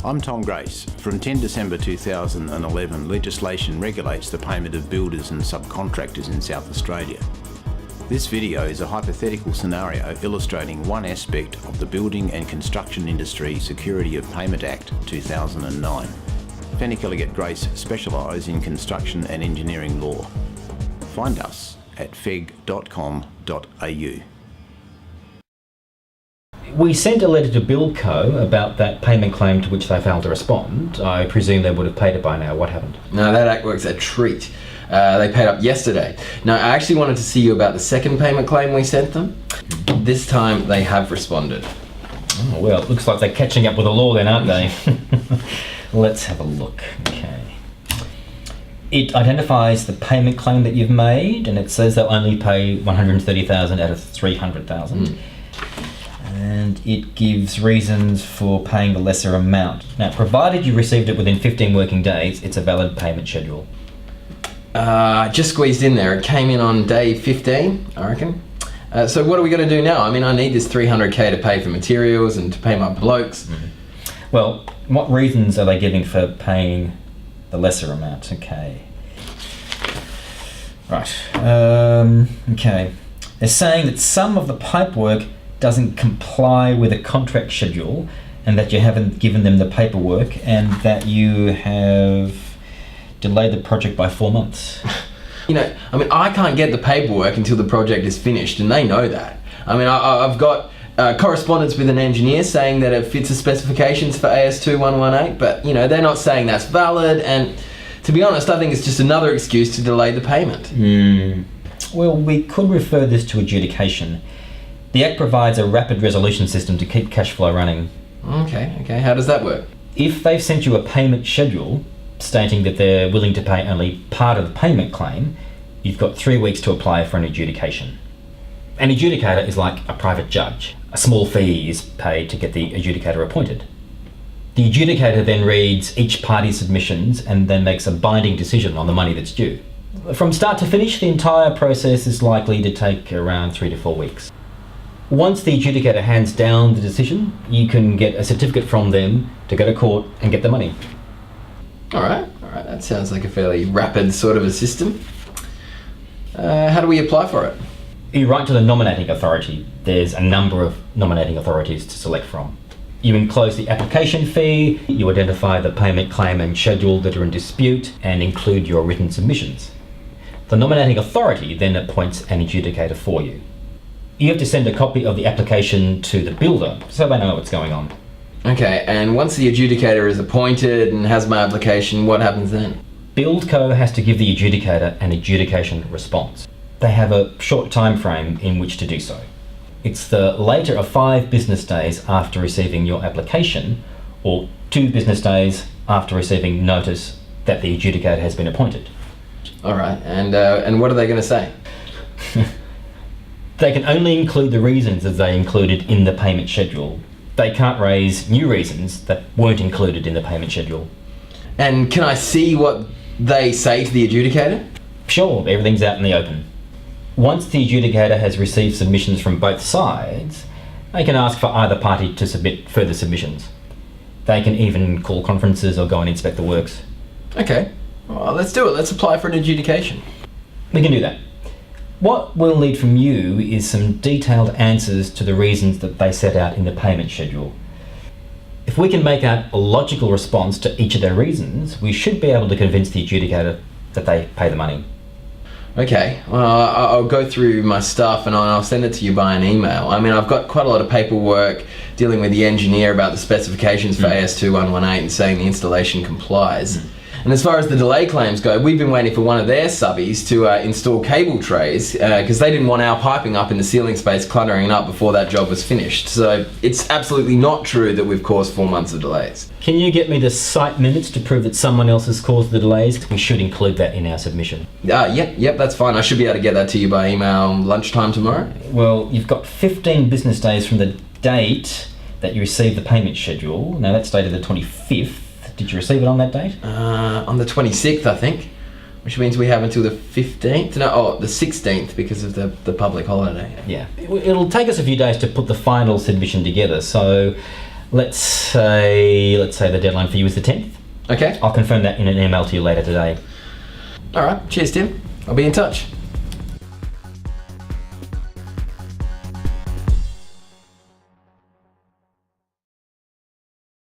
I'm Tom Grace. From 10 December 2011, legislation regulates the payment of builders and subcontractors in South Australia. This video is a hypothetical scenario illustrating one aspect of the Building and Construction Industry Security of Payment Act 2009. Fanny Grace specialise in construction and engineering law. Find us at feg.com.au. We sent a letter to Buildco about that payment claim to which they failed to respond. I presume they would have paid it by now. What happened? No, that act works a treat. They paid up yesterday. Now, I actually wanted to see you about the second payment claim we sent them. This time they have responded. Oh, well, it looks like they're catching up with the law then, aren't they? Let's have a look. Okay. It identifies the payment claim that you've made, and it says they'll only pay $130,000 out of $300,000. And it gives reasons for paying the lesser amount. Now, provided you received it within 15 working days, it's a valid payment schedule. Just squeezed in there. It came in on day 15, I reckon. So what are we going to do now? I mean, I need this $300K to pay for materials and to pay my blokes. Well, what reasons are they giving for paying the lesser amount? Okay. Right. Okay. They're saying that some of the pipework doesn't comply with a contract schedule, and that you haven't given them the paperwork, and that you have delayed the project by 4 months. You know, I mean, I can't get the paperwork until the project is finished, and they know that. I mean, I've got correspondence with an engineer saying that it fits the specifications for AS2118, but, you know, they're not saying that's valid, and to be honest, I think it's just another excuse to delay the payment. Well, we could refer this to adjudication. The Act provides a rapid resolution system to keep cash flow running. Okay, how does that work? If they've sent you a payment schedule stating that they're willing to pay only part of the payment claim, you've got 3 weeks to apply for an adjudication. An adjudicator is like a private judge. A small fee is paid to get the adjudicator appointed. The adjudicator then reads each party's submissions and then makes a binding decision on the money that's due. From start to finish, the entire process is likely to take around 3 to 4 weeks. Once the adjudicator hands down the decision, you can get a certificate from them to go to court and get the money. All right, that sounds like a fairly rapid sort of a system. How do we apply for it? You write to the nominating authority. There's a number of nominating authorities to select from. You enclose the application fee, you identify the payment claim and schedule that are in dispute, and include your written submissions. The nominating authority then appoints an adjudicator for you. You have to send a copy of the application to the builder so they know what's going on. Okay, and once the adjudicator is appointed and has my application, what happens then? Buildco has to give the adjudicator an adjudication response. They have a short time frame in which to do so. It's the later of 5 business days after receiving your application, or 2 business days after receiving notice that the adjudicator has been appointed. All right, and what are they going to say? They can only include the reasons that they included in the payment schedule. They can't raise new reasons that weren't included in the payment schedule. And can I see what they say to the adjudicator? Sure, everything's out in the open. Once the adjudicator has received submissions from both sides, they can ask for either party to submit further submissions. They can even call conferences or go and inspect the works. Okay, well, let's do it. Let's apply for an adjudication. We can do that. What we'll need from you is some detailed answers to the reasons that they set out in the payment schedule. If we can make out a logical response to each of their reasons, we should be able to convince the adjudicator that they pay the money. Okay, well, I'll go through my stuff and I'll send it to you by an email. I mean, I've got quite a lot of paperwork dealing with the engineer about the specifications for AS2118 and saying the installation complies. And as far as the delay claims go, we've been waiting for one of their subbies to install cable trays because they didn't want our piping up in the ceiling space cluttering up before that job was finished. So it's absolutely not true that we've caused 4 months of delays. Can you get me the site minutes to prove that someone else has caused the delays? We should include that in our submission. Yep, that's fine. I should be able to get that to you by email lunchtime tomorrow. Well, you've got 15 business days from the date that you received the payment schedule. Now that's dated the 25th. Did you receive it on that date? On the 26th, I think, which means we have until the 15th. No, the 16th because of the public holiday. Yeah, it'll take us a few days to put the final submission together, so Let's say the deadline for you is the 10th. Okay. I'll confirm that in an email to you later today. All right. Cheers, Tim. I'll be in touch.